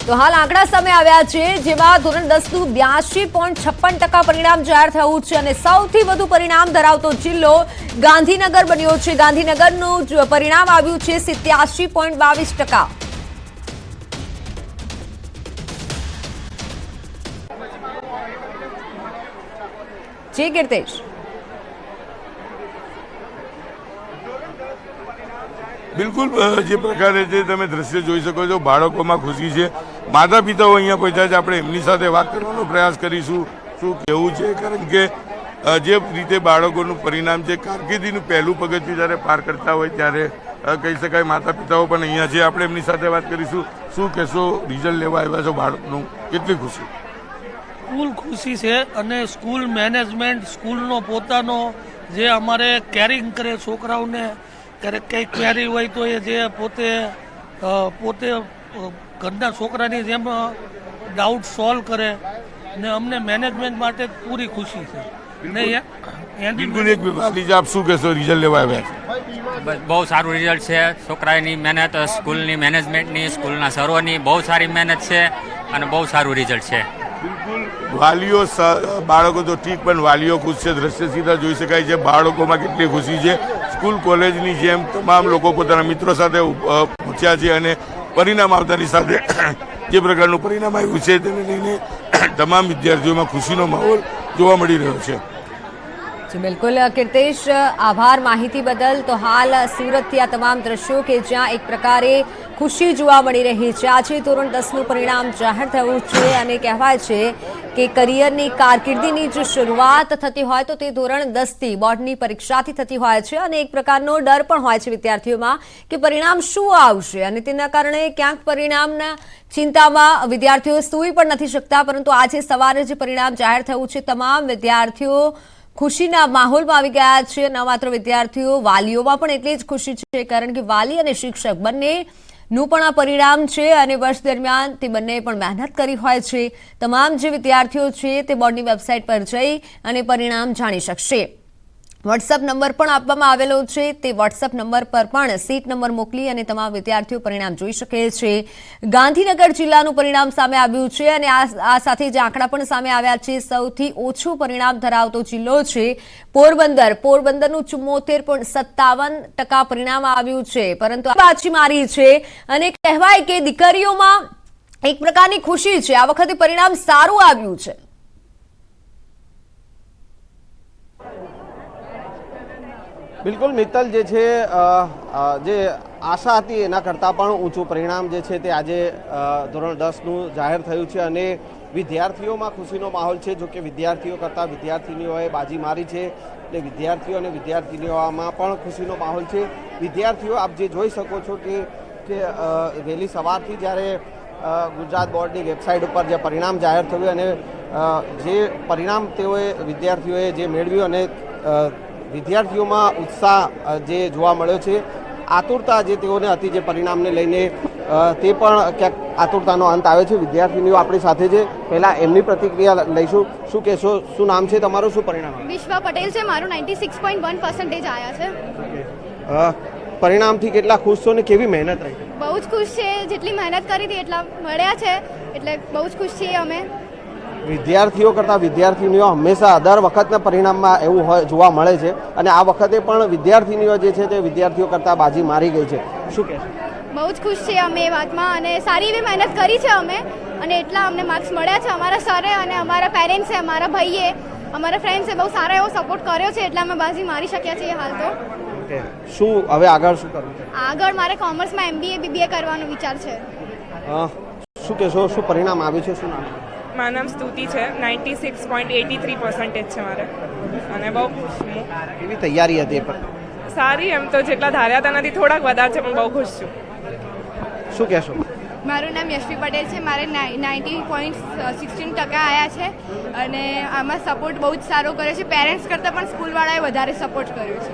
તો હાલ આંકડા સામે આવ્યા છે, જેમાં ધોરણ 10નું 82.56% પરિણામ જાહેર થયું છે અને સૌથી વધુ પરિણામ ધરાવતો જિલ્લો ગાંધીનગર બન્યો છે। ગાંધીનગરનું પરિણામ આવ્યું છે 87.22%। જી કીર્તેશ। બિલકુલ જે પ્રકારે જે તમે દ્રશ્ય જોઈ શકો છો, બાળકોમાં ખુશી છે। માતા પિતાઓ અહીંયા પહોંચ્યા છે, આપણે એમની સાથે વાત કરવાનો પ્રયાસ કરીશું શું કહેવું છે, કારણ કે જે રીતે બાળકોનું પરિણામ છે, કારકિર્દીનું પહેલું પગથિયું જ્યારે પાર કરતા હોય ત્યારે કહી શકાય માતા પિતાઓ પણ અહીંયા છે। આપણે એમની સાથે વાત કરીશું। શું કહેશો, રિઝલ્ટ લેવા આવ્યા છો બાળકનું, કેટલી ખુશી? ફૂલ ખુશી છે અને સ્કૂલ મેનેજમેન્ટ સ્કૂલનો પોતાનો જે અમારે કેરિંગ કરે છોકરાઓને, ક્યારેક કંઈ ક્વેરી હોય તો એ જે પોતે ઘરના છોકરાની જેમ ડાઉટ સોલ્વ કરે ને અમને મેનેજમેન્ટ માટે પૂરી ખુશી છે। બિલકુલ એક વાલી આપ શું કહેશો, રિઝલ્ટ લેવા આવ્યા છે? બહુ સારું રિઝલ્ટ છે। છોકરાની મહેનત, સ્કૂલની મેનેજમેન્ટની, સ્કૂલના સરોની બહુ સારી મહેનત છે અને બહુ સારું રિઝલ્ટ છે। બિલકુલ વાલીઓ, બાળકો તો ઠીક પણ વાલીઓ ખુશ છે। દ્રશ્ય સીધા જોઈ શકાય છે, બાળકોમાં કેટલી ખુશી છે। સ્કૂલ કોલેજની જેમ તમામ લોકો પોતાના મિત્રો સાથે પહોંચ્યા છે અને પરિણામ આવતાની સાથે જે પ્રકારનું પરિણામ આવ્યું છે તેને લઈને તમામ વિદ્યાર્થીઓમાં ખુશીનો માહોલ જોવા મળી રહ્યો છે। બિલકુલ કીર્તેશ, આભાર માહિતી બદલ। તો હાલ સુરતથી આ તમામ દ્રશ્યો કે જ્યાં એક પ્રકારે ખુશી જોવા મળી રહી છે। આજે ધોરણ 10નું પરિણામ જાહેર થયું છે અને કહેવાય છે કે કરિયરની કારકિર્દીની જે શરૂઆત થતી હોય તો તે ધોરણ 10થી બોર્ડની પરીક્ષાથી થતી હોય છે અને એક પ્રકારનો ડર પણ હોય છે વિદ્યાર્થીઓમાં કે પરિણામ શું આવશે અને તેના કારણે ક્યાંક પરિણામના ચિંતામાં વિદ્યાર્થીઓ સૂઈ પણ નથી શકતા। પરંતુ આજે સવારે જે પરિણામ જાહેર થયું છે, તમામ વિદ્યાર્થીઓ ખુશીના માહોલમાં આવી ગયા છે। ન માત્ર વિદ્યાર્થીઓ, વાલીઓમાં પણ એટલી જ ખુશી છે, કારણ કે વાલી અને શિક્ષક બંનેનું પણ આ પરિણામ છે અને વર્ષ દરમિયાન તે બંને પણ મહેનત કરી હોય છે। તમામ જે વિદ્યાર્થીઓ છે તે બોર્ડની વેબસાઇટ પર જઈ અને પરિણામ જાણી શકશે। વોટ્સઅપ નંબર પણ આપવામાં આવેલો છે, તે વોટ્સઅપ નંબર પર પણ સીટ નંબર મોકલી અને તમામ વિદ્યાર્થીઓ પરિણામ જોઈ શકે છે। ગાંધીનગર જિલ્લાનું પરિણામ સામે આવ્યું છે અને આ સાથે જે આંકડા પણ સામે આવ્યા છે, સૌથી ઓછું પરિણામ ધરાવતો જિલ્લો છે પોરબંદર। પોરબંદરનું 74.57% પરિણામ આવ્યું છે, પરંતુ પાછી મારી છે અને કહેવાય કે દીકરીઓમાં એક પ્રકારની ખુશી છે। આ વખતે પરિણામ સારું આવ્યું છે। બિલકુલ મિત્તલ, જે છે જે આશા હતી એના કરતાં પણ ઊંચું પરિણામ જે છે તે આજે ધોરણ 10નું જાહેર થયું છે અને વિદ્યાર્થીઓમાં ખુશીનો માહોલ છે। જો કે વિદ્યાર્થીઓ કરતાં વિદ્યાર્થીનીઓએ બાજી મારી છે એટલે વિદ્યાર્થીઓ અને વિદ્યાર્થીનીઓમાં પણ ખુશીનો માહોલ છે। વિદ્યાર્થીઓ આપ જે જોઈ શકો છો કે વહેલી સવારથી જ્યારે ગુજરાત બોર્ડની વેબસાઇટ ઉપર જે પરિણામ જાહેર થયું અને જે પરિણામ વિદ્યાર્થીઓએ જે મેળવ્યું અને વિદ્યાર્થીઓમાં ઉત્સાહ જે જોવા મળ્યો છે, આતુરતા જે તેઓને હતી જે પરિણામને લઈને, તે પણ ક્યાંક આતુરતાનો અંત આવે છે। વિદ્યાર્થીનીઓ આપણી સાથે છે, પહેલાં એમની પ્રતિક્રિયા લઈશું। શું કહેશો, શું નામ છે તમારું, શું પરિણામ? વિશ્વા પટેલ છે મારું, 96.1% આવ્યા છે। પરિણામથી કેટલા ખુશ છો ને કેવી મહેનત રહી? બહુ જ ખુશ છે, જેટલી મહેનત કરી હતી એટલા મળ્યા છે, એટલે બહુ જ ખુશ છીએ અમે। વિદ્યાર્થીઓ કરતાં વિદ્યાર્થીનીઓ હંમેશા દર વખતના પરિણામમાં એવું જોવા મળે છે અને આ વખતે પણ વિદ્યાર્થીનીઓ જે છે તે વિદ્યાર્થીઓ કરતાં બાજી મારી ગઈ છે। શું કહેશો? બહુ જ ખુશ છીએ અમે એ વાતમાં અને સારી એવી મહેનત કરી છે અમે અને એટલા અમને માર્ક્સ મળ્યા છે। અમારા સરે અને અમારા પેરેન્ટ્સે, અમારા ભાઈએ, અમારા ફ્રેન્ડ્સે બહુ સારો એવો સપોર્ટ કર્યો છે, એટલે અમે બાજી મારી શક્યા છીએ હાલ તો। શું હવે આગળ શું કરવું છે? આગળ મારે કોમર્સમાં MBA BBA કરવાનો વિચાર છે। શું કહેશો, શું પરિણામ આવ્યું છે, શું નામ? મારું નામ સ્તુતિ છે, 96.83% છે મારે અને બહુ ખુશ છું। કેવી તૈયારી હતી? સારી, એમ તો જેટલા ધાર્યા હતા નથી, થોડાક વધારે છે પણ બહુ ખુશ છું। શું કહેશો? મારું નામ યશવી પટેલ છે, મારે 90.16% આવ્યા છે અને આમાં સપોર્ટ બહુ જ સારો કર્યો છે। પેરેન્ટ્સ કરતાં પણ સ્કૂલવાળાએ વધારે સપોર્ટ કર્યો છે।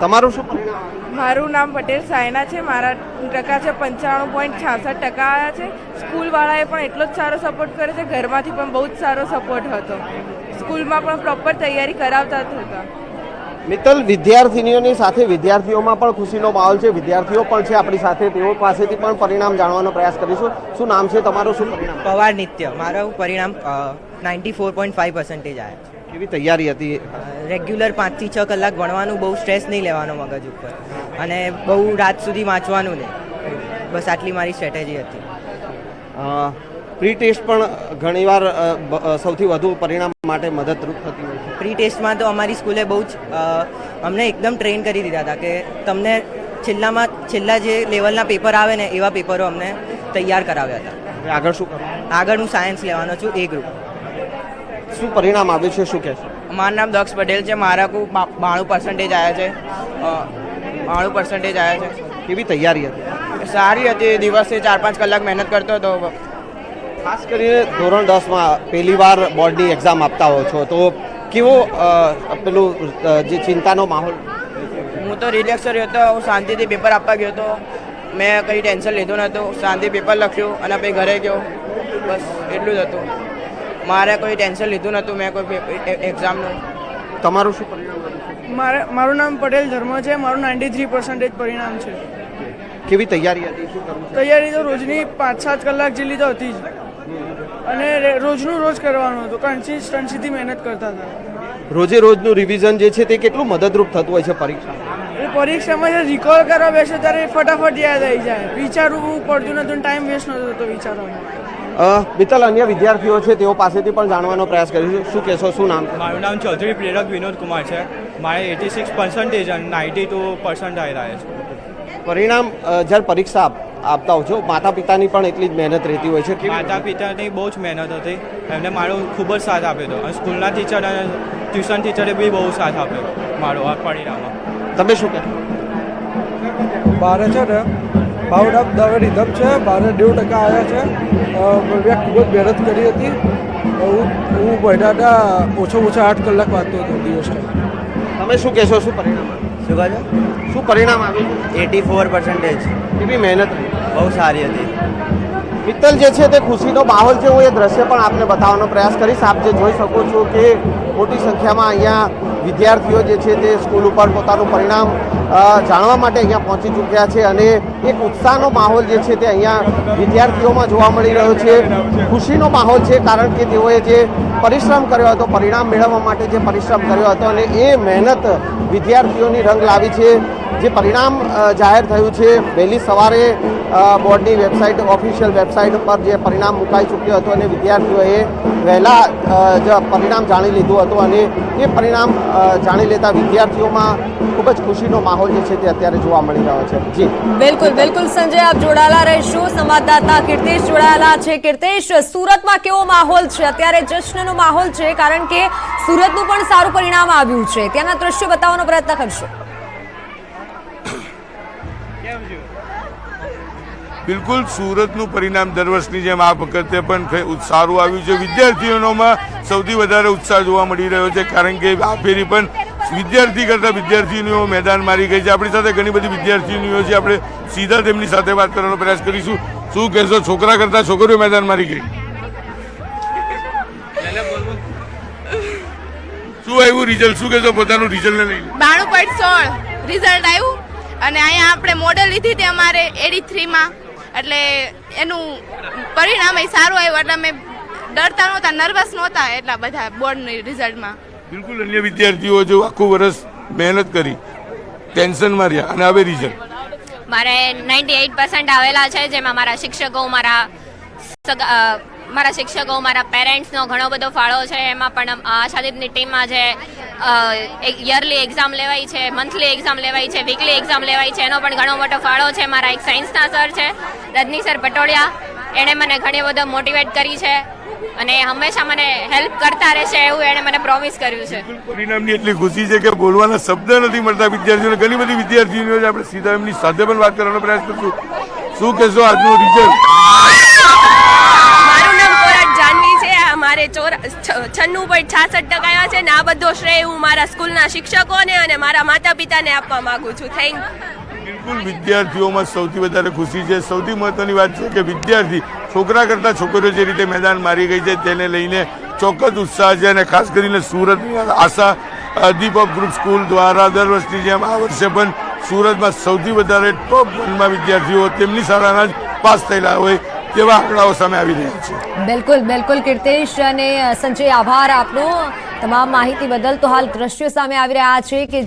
તમારું શું પરિણામ? મારું નામ પટેલ સાયના છે, મારા ટકા છે 95.66% આવ્યા છે। સ્કૂલવાળાએ પણ એટલો જ સારો સપોર્ટ કર્યો છે, ઘરમાંથી પણ બહુ જ સારો સપોર્ટ હતો, સ્કૂલમાં પણ પ્રોપર તૈયારી કરાવતા જ હતા। મિત્તલ, વિદ્યાર્થીનીઓની સાથે વિદ્યાર્થીઓમાં પણ ખુશીનો માહોલ છે. વિદ્યાર્થીઓ પણ છે આપણી સાથે, તેઓ પાસેથી પણ પરિણામ જાણવાનો પ્રયાસ કરીશું. શું નામ છે તમારું, શું પરિણામ? પવાર નિત્ય. મારું પરિણામ 94.5% આવ્યા છે. કેવી તૈયારી હતી? રેગ્યુલર 5 થી 6 કલાક ભણવાનું, બહુ સ્ટ્રેસ નહીં લેવાનો મગજ ઉપર, અને બહુ રાત સુધી વાંચવાનું નહીં. બસ આટલી મારી સ્ટ્રેટેજી હતી. પ્રી ટેસ્ટ પણ ઘણીવાર સૌથી વધુ પરિણામ માટે મદદરૂપ થતી હોય છે. પ્રી ટેસ્ટમાં તો અમારી સ્કૂલે બહુ જ અમને એકદમ ટ્રેન કરી દીધા હતા કે તમને છેલ્લા જે લેવલના પેપર આવે ને એવા પેપરો અમને તૈયાર કરાવ્યા હતા. હવે આગળ શું કરવું? આગળ હું સાયન્સ લેવાનો છું, એ ગ્રુપ. શું પરિણામ આવ્યું છે, શું કહેશો? મારું નામ દક્ષ પટેલ છે. મારા 92% આવ્યા છે. 92% આવ્યા છે. કેવી તૈયારી હતી? સારી હતી. દિવસે 4-5 કલાક મહેનત કરતો હતો. ખાસ કરીને ધોરણ 10માં પહેલી વાર બોર્ડની એક્ઝામ આપતા હો છો, તો કેવો પેલું જે ચિંતાનો માહોલ? હું તો રિલેક્સ રહ્યો હતો. હું શાંતિથી પેપર આપવા ગયો હતો. મેં કંઈ ટેન્શન લીધું નહોતું. શાંતિ પેપર લખ્યું અને પછી ઘરે ગયો. બસ એટલું જ હતું. મારે કોઈ ટેન્શન લીધું નહોતું મેં કોઈ એક્ઝામનું. તમારું શું પરિણામ? મારું નામ પટેલ ધર્મ છે. મારું 93% પરિણામ છે. કેવી તૈયારી હતી, શું કરવું? તૈયારી તો રોજની 5-7 કલાક જેટલી તો હતી જ, અને રોજનું રોજ કરવાનું હતું. કન્સિસ્ટન્સીથી મહેનત કરતા હતા. રોજે રોજનું રિવિઝન જે છે તે કેટલું મદદરૂપ થતું હોય છે પરીક્ષામાં? એ પરીક્ષામાં જે રિકોલ કરવા બેસે ત્યારે ફટાફટ યાદ આવી જાય. વિચારવું પડતું નતું, ટાઈમ વેસ્ટ નતો થતો વિચારવામાં. મિત્તલ, અન્ય વિદ્યાર્થીઓ છે તેઓ પાસેથી પણ જાણવાનો પ્રયાસ કરીશું. શું કહેશો, શું નામ? મારું નામ ચૌધરી પ્રેરક વિનોદ કુમાર છે. મારે 86% અને 92% આવ્યા છે. પરિણામ જ્યારે પરીક્ષા આપતા હો છો, માતા પિતાની પણ એટલી જ મહેનત રહેતી હોય છે. માતા પિતાની બહુ જ મહેનત હતી. એમને મારો ખૂબ જ સાથ આપ્યો હતો, અને સ્કૂલના ટીચર અને ટ્યુશન ટીચરે બી બહુ સાથ આપ્યો મારો આ પરિણામમાં. તમે શું કહો? બારે છે ને મારું નામ દવે રીધમ છે. બારે 90% આવ્યા છે. મેં ખૂબ જ મહેનત કરી હતી. હું મહિનાના ઓછા 8 કલાક વાંચતો હતો દિવસના. તમે શું કહેશો, શું પરિણામ? શું કહો છો? શું પરિણામ આવ્યું? 84%. કેવી મહેનત રહી? બહુ સારી હતી. મિત્તલ, જે છે તે ખુશીનો માહોલ છે. હું એ દ્રશ્ય પણ આપને બતાવવાનો પ્રયાસ કરીશ. આપ જે જોઈ શકો છો કે મોટી સંખ્યામાં અહીંયા વિદ્યાર્થીઓ જે છે તે સ્કૂલ ઉપર પોતાનું પરિણામ જાણવા માટે અહીંયા પહોંચી ચૂક્યા છે, અને એક ઉત્સાહનો માહોલ જે છે તે અહીંયા વિદ્યાર્થીઓમાં જોવા મળી રહ્યો છે. ખુશીનો માહોલ છે, કારણ કે તેઓએ જે પરિશ્રમ કર્યો હતો, પરિણામ મેળવવા માટે જે પરિશ્રમ કર્યો હતો, અને એ મહેનત વિદ્યાર્થીઓની રંગ લાવી છે. જે પરિણામ જાહેર થયું છે, વહેલી સવારે બોર્ડની વેબસાઇટ, ઓફિશિયલ વેબસાઇટ પર જે પરિણામ મુકાઈ ચૂક્યું હતું, અને વિદ્યાર્થીઓએ વહેલા પરિણામ જાણી લીધું હતું, અને એ પરિણામ જાણી લેતા વિદ્યાર્થીઓમાં ખૂબ જ ખુશીનો માહોલ જે છે તે અત્યારે જોવા મળી રહ્યો છે. જી બિલકુલ બિલકુલ સંજય, આપ જોડાયેલા રહેશું. સંવાદદાતા કીર્તેશ જોડાયેલા છે. કીર્તેશ, સુરતમાં કેવો માહોલ છે અત્યારે? જશ્નનો માહોલ છે, કારણ કે સુરતનું પણ સારું પરિણામ આવ્યું છે. ત્યાંના દ્રશ્યો બતાવવાનો પ્રયત્ન કરશો. બિલકુલ, સુરતનું પરિણામ દર વર્ષની જેમ આ વખતે પણ સારું આવ્યું છે. વિદ્યાર્થીઓમાં સૌથી વધારે ઉત્સાહ જોવા મળી રહ્યો છે, કારણ કે આ ફેરી પણ વિદ્યાર્થી કરતાં વિદ્યાર્થીનીઓ મેદાન મારી ગઈ છે. આપણી સાથે ઘણી બધી વિદ્યાર્થીનીઓ છે. આપણે સીધા તેમની સાથે વાત કરવાનો પ્રયાસ કરીશું. શું કહેશો, છોકરા કરતાં છોકરીઓ મેદાન મારી ગઈ? શું આવ્યું રિઝલ્ટ? શું કહેશો પોતાનું રિઝલ્ટને લઈને? 92.16 રિઝલ્ટ આવ્યું, અને અહીંયા આપણે મોડલ લીધી હતી અમારે 83માં, એટલે એનું પરિણામ સારું આવ્યું. એટલે અમે ડરતા નહોતા, નર્વસ નહોતા એટલા બધા બોર્ડની રિઝલ્ટમાં. બિલકુલ, અન્ય વિદ્યાર્થીઓ જો આખું વર્ષ મહેનત કરી, ટેન્શનમાં રહ્યા, અને હવે રિઝલ્ટ. મારે 98% આવેલા છે, જેમાં મારા શિક્ષકો, મારા પેરેન્ટ્સનો ઘણો બધો ફાળો છે. એમાં પણ આશાદીપની ટીમમાં જે યરલી એક્ઝામ લેવાય છે, મંથલી એક્ઝામ લેવાય છે, વીકલી એક્ઝામ લેવાય છે, એનો પણ ઘણો મોટો ફાળો છે. મારા એક સાયન્સના સર છે, રજની સર પટોળિયા, એણે મને ઘણી બધો મોટિવેટ કરી છે, અને હંમેશા મને હેલ્પ કરતા રહેશે એવું એણે મને પ્રોમિસ કર્યું છે. પરિણામની એટલી ખુશી છે કે બોલવાના શબ્દ નથી મળતા વિદ્યાર્થીઓને. ઘણી બધી વિદ્યાર્થીઓ છે, આપણે સીધા એમની સાથે પણ વાત કરવાનો પ્રયાસ કરશું. શું કહેશો આજનું રિઝલ્ટ? મારું નામ કોરાટ જાનવી છે. મારે 96.66% આવ્યા છે, ને આ બધો શ્રેય હું મારા સ્કૂલના શિક્ષકોને અને મારા માતા પિતાને આપવા માંગુ છું. થેન્ક બિલકુલ, વિદ્યાર્થીઓમાં સૌથી વધારે ખુશી છે. સૌથી મહત્વની વાત છે કે વિદ્યાર્થી છોકરા કરતાં છોકરીઓ જે રીતે મેદાન મારી ગઈ છે તેને લઈને ચોક્કસ ઉત્સાહ છે, અને ખાસ કરીને સુરતની આશા દીપક ગ્રુપ સ્કૂલ દ્વારા દર વર્ષની જેમ આ વર્ષે પણ સુરતમાં સૌથી વધારે ટોપ 1માં વિદ્યાર્થીઓ તેમની શાળાના જ પાસ થયેલા હોય તેવા આંકડાઓ સામે આવી રહ્યા છે। બિલકુલ બિલકુલ કીર્તેશ અને સંજય, આભાર આપનો તમામ માહિતી બદલ। તો હાલ દ્રશ્યો સામે આવી રહ્યા છે કે